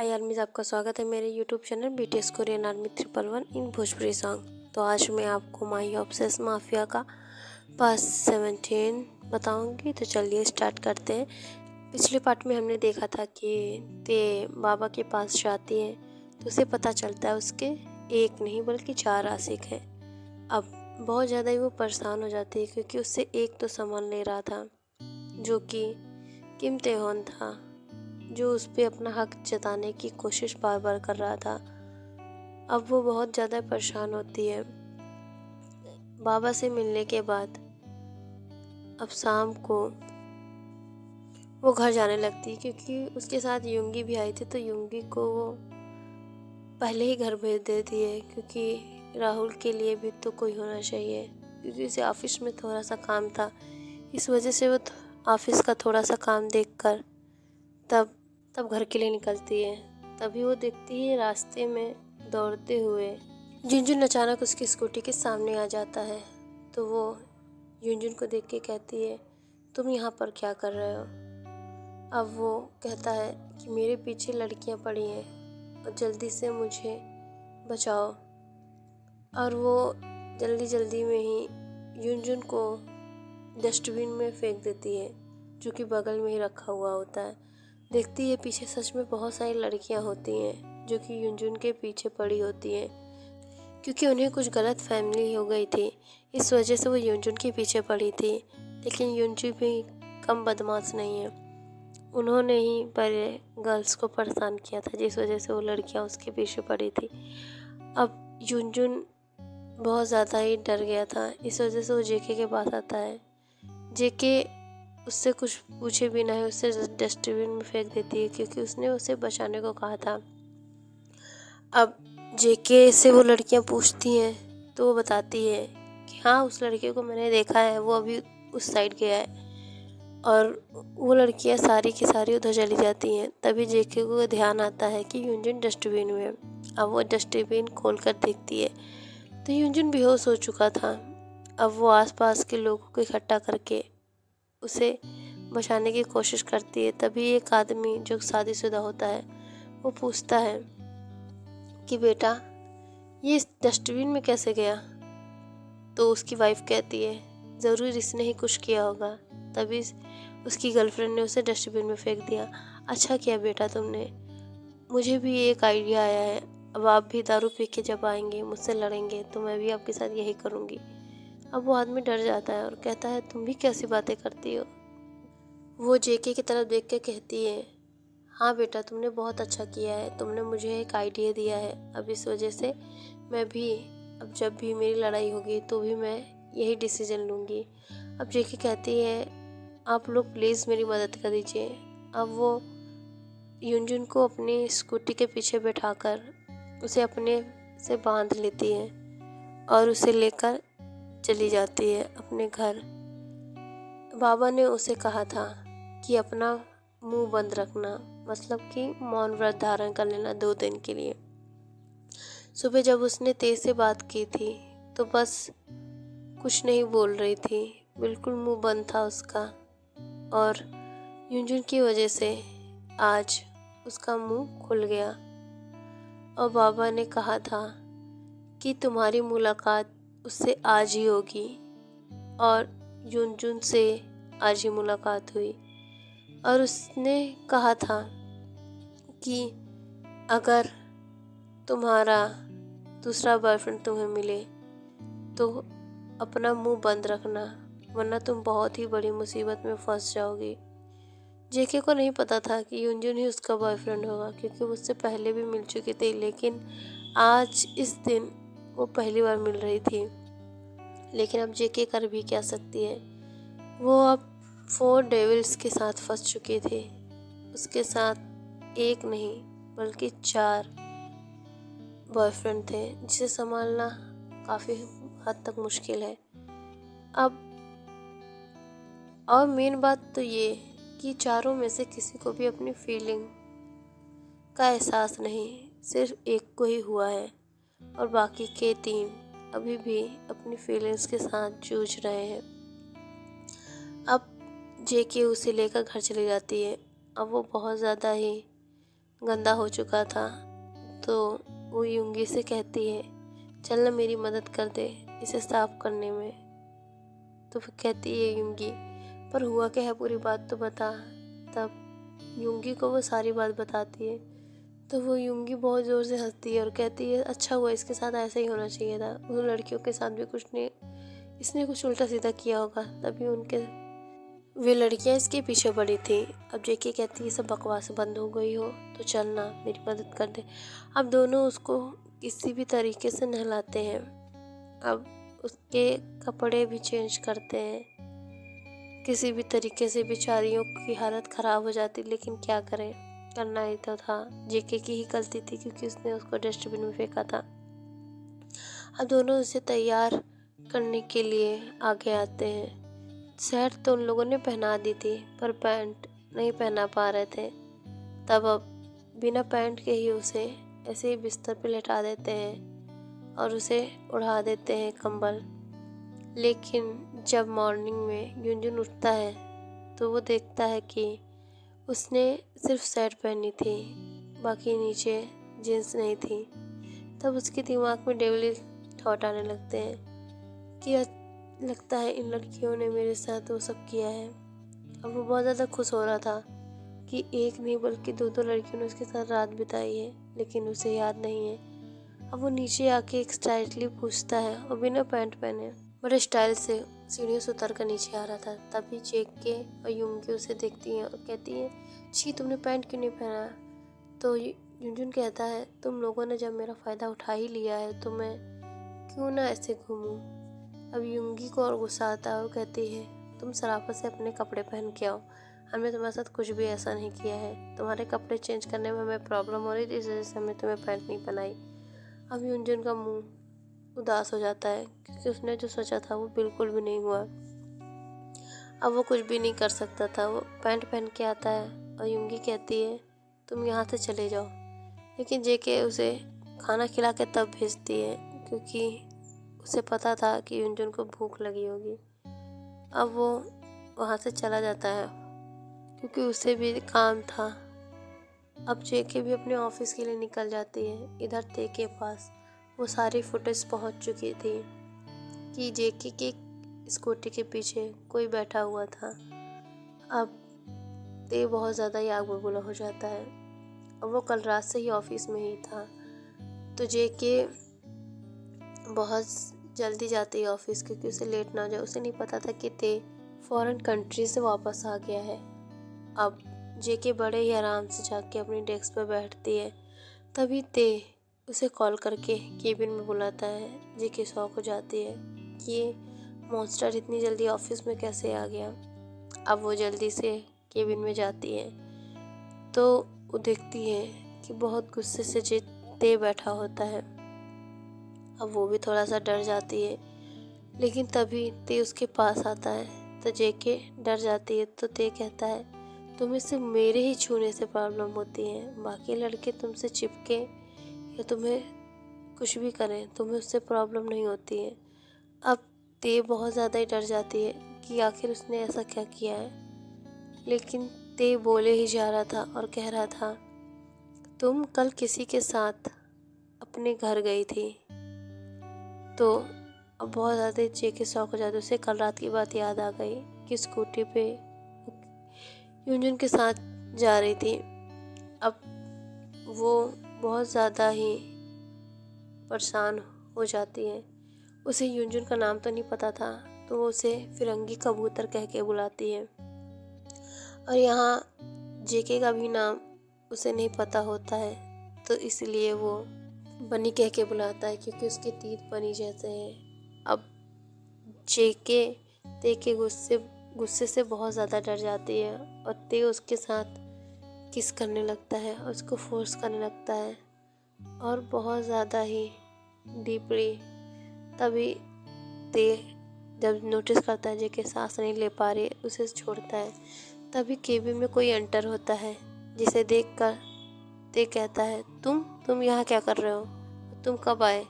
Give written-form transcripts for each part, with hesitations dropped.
हाय आर्मीज, आपका स्वागत है मेरे YouTube channel BTS Korean army 311 इन भोजपुरी सॉन्ग। तो आज मैं आपको माही ऑब्सेस माफिया का पार्ट 17 बताऊंगी। तो चलिए स्टार्ट करते हैं। पिछले पार्ट में हमने देखा था कि ते बाबा के पास जाती है तो उसे पता चलता है उसके एक नहीं बल्कि 4 आशिक हैं। अब बहुत ज़्यादा ही वो परेशान हो जाती है क्योंकि उससे एक तो सामान ले रहा था जो कि किम तेहोन था, जो उस पर अपना हक जताने की कोशिश बार बार कर रहा था। अब वो बहुत ज़्यादा परेशान होती है। बाबा से मिलने के बाद अब शाम को वो घर जाने लगती है क्योंकि उसके साथ युंगी भी आई थी। तो युंगी को वो पहले ही घर भेज देती है क्योंकि राहुल के लिए भी तो कोई होना चाहिए, क्योंकि उसे ऑफिस में थोड़ा सा काम था। इस वजह से वो ऑफिस का थोड़ा सा काम देखकर तब घर के लिए निकलती है। तभी वो देखती है रास्ते में दौड़ते हुए युनजुन अचानक उसकी स्कूटी के सामने आ जाता है। तो वो युनजुन को देख के कहती है, तुम यहाँ पर क्या कर रहे हो? अब वो कहता है कि मेरे पीछे लड़कियाँ पड़ी हैं और जल्दी से मुझे बचाओ। और वो जल्दी जल्दी में ही युनजुन को डस्टबिन में फेंक देती है जो कि बगल में ही रखा हुआ होता है। देखती है पीछे सच में बहुत सारी लड़कियां होती हैं जो कि युनजुन के पीछे पड़ी होती हैं, क्योंकि उन्हें कुछ गलत फैमिली हो गई थी। इस वजह से वो युनजुन के पीछे पड़ी थी। लेकिन युनजुन भी कम बदमाश नहीं है। उन्होंने ही पहले गर्ल्स को परेशान किया था, जिस वजह से वो लड़कियां उसके पीछे पड़ी थी। अब युनजुन बहुत ज़्यादा ही डर गया था। इस वजह से वो जेके के पास आता है। जेके उससे कुछ पूछे बिना ही उसे डस्टबिन में फेंक देती है क्योंकि उसने उसे बचाने को कहा था। अब जेके से वो लड़कियां पूछती हैं तो वो बताती है कि हाँ, उस लड़के को मैंने देखा है, वो अभी उस साइड गया है। और वो लड़कियां सारी की सारी उधर चली जाती हैं। तभी जेके को ध्यान आता है कि युनजुन डस्टबिन में है। अब वो डस्टबिन खोल कर देखती है तो युनजुन बेहोश हो चुका था। अब वो आसपास के लोगों को इकट्ठा करके उसे बचाने की कोशिश करती है। तभी एक आदमी जो शादीशुदा होता है वो पूछता है कि बेटा, ये इस डस्टबिन में कैसे गया? तो उसकी वाइफ कहती है, ज़रूर इसने ही कुछ किया होगा, तभी उसकी गर्लफ्रेंड ने उसे डस्टबिन में फेंक दिया। अच्छा किया बेटा तुमने, मुझे भी एक आइडिया आया है। अब आप भी दारू पी के जब आएंगे मुझसे लड़ेंगे तो मैं भी आपके साथ यही करूँगी। अब वो आदमी डर जाता है और कहता है, तुम भी कैसी बातें करती हो? वो जेके की तरफ देख के कहती है, हाँ बेटा, तुमने बहुत अच्छा किया है, तुमने मुझे एक आइडिया दिया है। अब इस वजह से मैं भी अब जब भी मेरी लड़ाई होगी तो भी मैं यही डिसीजन लूँगी। अब जेके कहती है, आप लोग प्लीज़ मेरी मदद कर दीजिए। अब वो युनजुन को अपनी स्कूटी के पीछे बैठाकर उसे अपने से बांध लेती है और उसे लेकर चली जाती है अपने घर। बाबा ने उसे कहा था कि अपना मुंह बंद रखना, मतलब कि मौन व्रत धारण कर लेना 2 दिन के लिए। सुबह जब उसने तेज से बात की थी तो बस कुछ नहीं बोल रही थी, बिल्कुल मुंह बंद था उसका। और युनजुन की वजह से आज उसका मुंह खुल गया। और बाबा ने कहा था कि तुम्हारी मुलाकात उससे आज ही होगी। और युनजुन से आज ही मुलाकात हुई और उसने कहा था कि अगर तुम्हारा दूसरा बॉयफ्रेंड तुम्हें मिले तो अपना मुंह बंद रखना, वरना तुम बहुत ही बड़ी मुसीबत में फंस जाओगी। जेके को नहीं पता था कि युनजुन ही उसका बॉयफ्रेंड होगा, क्योंकि वो उससे पहले भी मिल चुकी थी। लेकिन आज इस दिन वो पहली बार मिल रही थी। लेकिन अब जेके कर भी क्या सकती है? वो अब 4 डेविल्स के साथ फंस चुकी थी। उसके साथ एक नहीं बल्कि 4 बॉयफ्रेंड थे, जिसे संभालना काफ़ी हद तक मुश्किल है। अब और मेन बात तो ये कि चारों में से किसी को भी अपनी फीलिंग का एहसास नहीं, सिर्फ एक को ही हुआ है। और बाकी के 3 अभी भी अपनी फीलिंग्स के साथ जूझ रहे हैं। अब जेके उसे लेकर घर चली जाती है। अब वो बहुत ज़्यादा ही गंदा हो चुका था। तो वो यूंगी से कहती है, चल ना मेरी मदद कर दे इसे साफ करने में। तो फिर कहती है यूंगी, पर हुआ क्या है, पूरी बात तो बता। तब यूंगी को वो सारी बात बताती है। तो वो यूंगी बहुत ज़ोर से हंसती है और कहती है, अच्छा हुआ, इसके साथ ऐसा ही होना चाहिए था। उन लड़कियों के साथ भी कुछ नहीं, इसने कुछ उल्टा सीधा किया होगा, तभी वे लड़कियां इसके पीछे पड़ी थी। अब जेके कहती है, सब बकवास बंद हो गई हो तो चलना मेरी मदद कर दे। अब दोनों उसको किसी भी तरीके से नहलाते हैं। अब उसके कपड़े भी चेंज करते हैं। किसी भी तरीके से बेचारियों की हालत ख़राब हो जाती, लेकिन क्या करें, करना ही तो था। जेके की ही गलती थी क्योंकि उसने उसको डस्टबिन में फेंका था। अब दोनों उसे तैयार करने के लिए आगे आते हैं। शर्ट तो उन लोगों ने पहना दी थी, पर पैंट नहीं पहना पा रहे थे। तब अब बिना पैंट के ही उसे ऐसे ही बिस्तर पे लेटा देते हैं और उसे उड़ा देते हैं कंबल। लेकिन जब मॉर्निंग में युनजुन उठता है तो वो देखता है कि उसने सिर्फ शर्ट पहनी थी, बाकी नीचे जींस नहीं थी। तब उसके दिमाग में डेविली थॉट आने लगते हैं कि लगता है इन लड़कियों ने मेरे साथ वो सब किया है। अब वो बहुत ज़्यादा खुश हो रहा था कि एक नहीं बल्कि दो लड़कियों ने उसके साथ रात बिताई है, लेकिन उसे याद नहीं है। अब वो नीचे आके एक स्टाइलली पूछता है और बिना पैंट पहने बड़े स्टाइल से सीढ़ियों से उतर कर नीचे आ रहा था। तभी जेके और यूंगी उसे देखती हैं और कहती है, छी तुमने पैंट क्यों नहीं पहना। तो युनजुन कहता है, तुम लोगों ने जब मेरा फ़ायदा उठा ही लिया है तो मैं क्यों ना ऐसे घूमूं। अब यूंगी को और गुस्सा आता है और कहती है, तुम शराफत से अपने कपड़े पहन के आओ, हमने तुम्हारे साथ कुछ भी ऐसा नहीं किया है। तुम्हारे कपड़े चेंज करने में हमें प्रॉब्लम हो रही थी, इस वजह से हमने तुम्हें पैंट नहीं पहनाई। अब युनजुन का मुंह उदास हो जाता है क्योंकि उसने जो सोचा था वो बिल्कुल भी नहीं हुआ। अब वो कुछ भी नहीं कर सकता था। वो पैंट पहन के आता है और यूंगी कहती है, तुम यहाँ से चले जाओ। लेकिन जेके उसे खाना खिला के तब भेजती है क्योंकि उसे पता था कि युनजुन को भूख लगी होगी। अब वो वहाँ से चला जाता है क्योंकि उसे भी काम था। अब जेके भी अपने ऑफिस के लिए निकल जाती है। इधर ते के पास वो सारी फुटेज पहुँच चुकी थी कि जेके के स्कूटी के पीछे कोई बैठा हुआ था। अब ते बहुत ज़्यादा ही आग बबूला हो जाता है। अब वो कल रात से ही ऑफिस में ही था। तो जेके बहुत जल्दी जाती है ऑफिस क्योंकि उसे लेट ना हो जाए। उसे नहीं पता था कि ते फॉरेन कंट्री से वापस आ गया है। अब जेके बड़े ही आराम से जाके अपनी डेस्क पर बैठती है। तभी ते उसे कॉल करके केबिन में बुलाता है। जेके शॉक हो जाती है कि ये मॉन्स्टर इतनी जल्दी ऑफिस में कैसे आ गया। अब वो जल्दी से केबिन में जाती है तो वो देखती है कि बहुत गुस्से से ते बैठा होता है। अब वो भी थोड़ा सा डर जाती है, लेकिन तभी ते उसके पास आता है तो जेके डर जाती है। तो ते कहता है, तुम्हें सिर्फ मेरे ही छूने से प्रॉब्लम होती है, बाकी लड़के तुमसे चिपके या तुम्हें कुछ भी करें तुम्हें उससे प्रॉब्लम नहीं होती है। अब ते बहुत ज़्यादा ही डर जाती है कि आखिर उसने ऐसा क्या किया है। लेकिन ते बोले ही जा रहा था और कह रहा था, तुम कल किसी के साथ अपने घर गई थी। तो अब बहुत ज़्यादा जेके शॉक हो जाते। उसे कल रात की बात याद आ गई कि स्कूटी पे युनजुन के साथ जा रही थी। अब वो बहुत ज़्यादा ही परेशान हो जाती है। उसे युनजुन का नाम तो नहीं पता था तो वो उसे फिरंगी कबूतर कह के बुलाती है। और यहाँ जेके का भी नाम उसे नहीं पता होता है तो इसलिए वो बनी कह के बुलाता है क्योंकि उसके तीत बनी जैसे हैं। अब जेके ते के गुस्से से बहुत ज़्यादा डर जाती है और ते उसके साथ किस करने लगता है और उसको फोर्स करने लगता है और बहुत ज़्यादा ही डीपली। तभी ते जब नोटिस करता है जेके सांस नहीं ले पा रही, उसे छोड़ता है। तभी केबिन में कोई एंटर होता है जिसे देखकर ते कहता है, तुम यहाँ क्या कर रहे हो, तुम कब आए।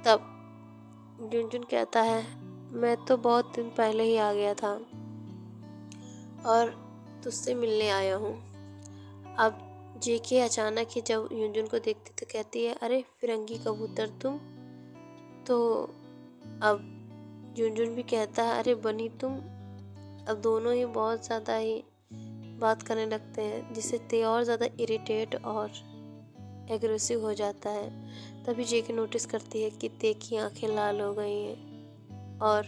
तब युनजुन कहता है, मैं तो बहुत दिन पहले ही आ गया था और तुझसे मिलने आया हूँ। अब जेके अचानक ही जब युनजुन को देखती तो कहती है, अरे फिरंगी कबूतर तुम। तो अब युनजुन भी कहता है, अरे बनी तुम। अब दोनों ही बहुत ज़्यादा ही बात करने लगते हैं, जिससे ते और ज़्यादा इरिटेट और एग्रेसिव हो जाता है। तभी जेके नोटिस करती है कि ते की आंखें लाल हो गई हैं और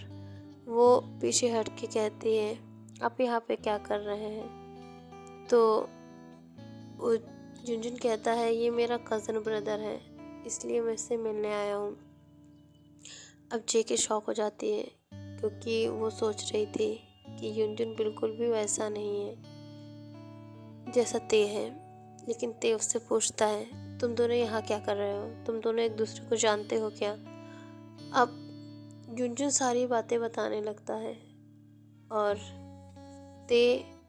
वो पीछे हट के कहती है, आप यहाँ पे क्या कर रहे हैं। तो वो युनजुन कहता है, ये मेरा कज़न ब्रदर है, इसलिए मैं इससे मिलने आया हूँ। अब जेके शॉक हो जाती है, क्योंकि वो सोच रही थी कि युनजुन बिल्कुल भी वैसा नहीं है जैसा ते है। लेकिन ते उससे पूछता है, तुम दोनों यहाँ क्या कर रहे हो, तुम दोनों एक दूसरे को जानते हो क्या। अब युनजुन सारी बातें बताने लगता है और ते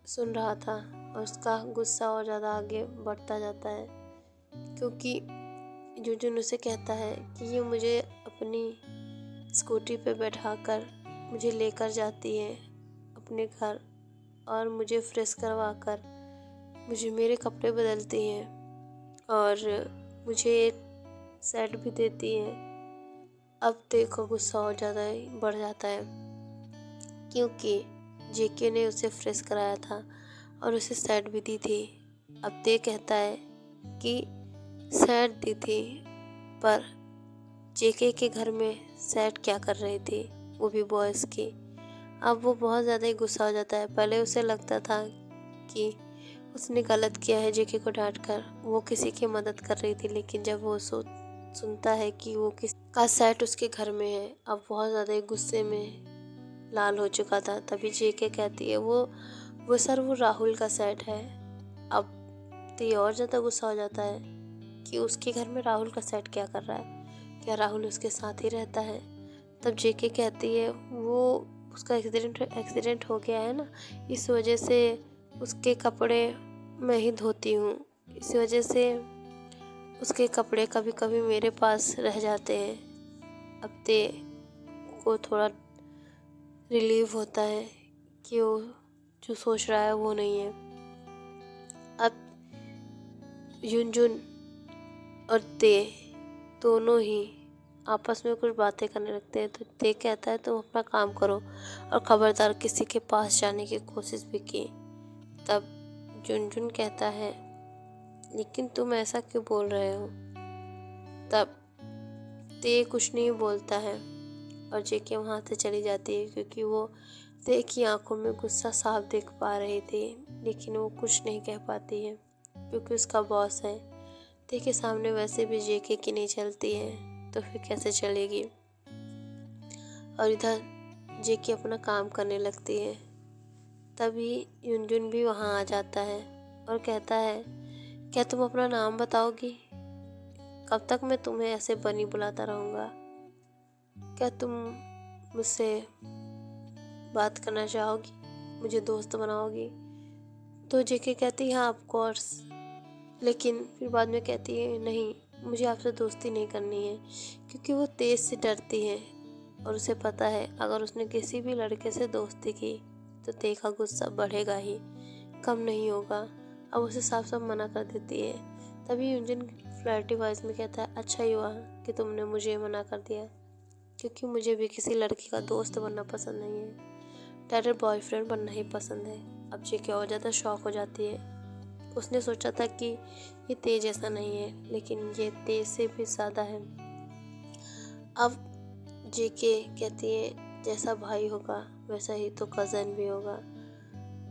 सुन रहा था और उसका गुस्सा और ज़्यादा आगे बढ़ता जाता है, क्योंकि युनजुन उसे कहता है कि ये मुझे अपनी स्कूटी पे बैठाकर मुझे लेकर जाती है अपने घर और मुझे फ्रेश करवा कर मुझे मेरे कपड़े बदलती हैं और मुझे एक सेट भी देती है। अब ते का गुस्सा और ज़्यादा ही बढ़ जाता है, क्योंकि जेके ने उसे फ्रेश कराया था और उसे सेट भी दी थी। अब ते कहता है कि सेट दी थी, पर जेके के घर में सेट क्या कर रही थी, वो भी बॉयज़ की। अब वो बहुत ज़्यादा ही गुस्सा हो जाता है। पहले उसे लगता था कि उसने गलत किया है जेके को डांटकर, वो किसी की मदद कर रही थी, लेकिन जब वो सुनता है कि वो किस का सेट उसके घर में है, अब बहुत ज़्यादा ही गुस्से में लाल हो चुका था। तभी जेके कहती है, वो सर वो राहुल का सेट है। अब तो ये और ज़्यादा गुस्सा हो जाता है कि उसके घर में राहुल का सेट क्या कर रहा है, क्या राहुल उसके साथ ही रहता है। तब जेके कहती है, वो उसका एक्सीडेंट हो गया है ना, इस वजह से उसके कपड़े मैं ही धोती हूँ, इस वजह से उसके कपड़े कभी कभी मेरे पास रह जाते हैं। अब ते को थोड़ा रिलीव होता है कि वो जो सोच रहा है वो नहीं है। अब युनजुन और ते दोनों ही आपस में कुछ बातें करने लगते हैं। तो ते कहता है, तुम अपना काम करो और खबरदार किसी के पास जाने की कोशिश भी की। तब युनजुन कहता है, लेकिन तुम ऐसा क्यों बोल रहे हो। तब ते कुछ नहीं बोलता है और जेके वहाँ से चली जाती है, क्योंकि वो ते की आंखों में गुस्सा साफ देख पा रही थी, लेकिन वो कुछ नहीं कह पाती है क्योंकि उसका बॉस है। ते के सामने वैसे भी जेके की नहीं चलती है, तो फिर कैसे चलेगी। और इधर जेके अपना काम करने लगती है। तभी युनजुन भी वहाँ आ जाता है और कहता है, क्या तुम अपना नाम बताओगी, कब तक मैं तुम्हें ऐसे बनी बुलाता रहूँगा, क्या तुम मुझसे बात करना चाहोगी, मुझे दोस्त बनाओगी। तो जेके कहती है, हाँ ऑफ कोर्स, लेकिन फिर बाद में कहती है, नहीं मुझे आपसे दोस्ती नहीं करनी है, क्योंकि वो तेज से डरती है और उसे पता है अगर उसने किसी भी लड़के से दोस्ती की तो ते का गुस्सा बढ़ेगा ही, कम नहीं होगा। अब उसे साफ साफ मना कर देती है। तभी युनजुन फ्लर्टी वॉइस में कहता है, अच्छा ही हुआ कि तुमने मुझे मना कर दिया, क्योंकि मुझे भी किसी लड़की का दोस्त बनना पसंद नहीं है, डायरेक्ट बॉयफ्रेंड बनना ही पसंद है। अब जेके और ज़्यादा शॉक हो जाती है। उसने सोचा था कि ये तेज जैसा नहीं है, लेकिन ये तेज से भी ज़्यादा है। अब जेके कहती है, जैसा भाई होगा वैसा ही तो कज़न भी होगा।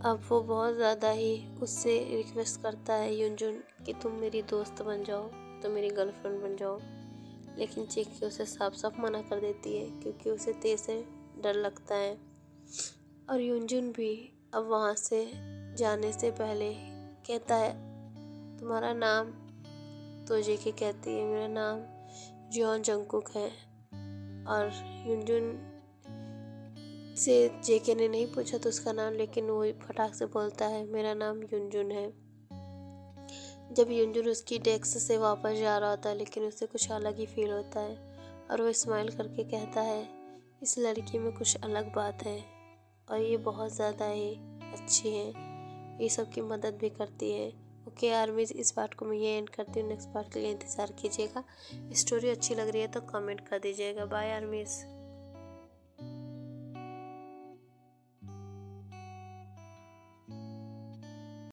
अब वो बहुत ज़्यादा ही उससे रिक्वेस्ट करता है युनजुन कि तुम मेरी दोस्त बन जाओ, तो मेरी गर्लफ्रेंड बन जाओ, लेकिन जेके उसे साफ साफ मना कर देती है, क्योंकि उसे तेज से डर लगता है। और युनजुन भी अब वहाँ से जाने से पहले कहता है, तुम्हारा नाम। तो जेके कहती है, मेरा नाम जियोन जंगकुक है। और युनजुन से जेके ने नहीं पूछा तो उसका नाम, लेकिन वो फटाक से बोलता है, मेरा नाम युनजुन है। जब युनजुन उसकी डेस्क से वापस जा रहा होता है, लेकिन उसे कुछ अलग ही फील होता है और वो स्माइल करके कहता है, इस लड़की में कुछ अलग बात है और ये बहुत ज़्यादा ही अच्छी है, ये सबकी मदद भी करती है, ओके आर्मीज, इस पार्ट को मैं ये एंड करती हूँ। नेक्स्ट पार्ट के लिए इंतज़ार कीजिएगा। स्टोरी अच्छी लग रही है तो कमेंट कर दीजिएगा। बाय आर्मीज।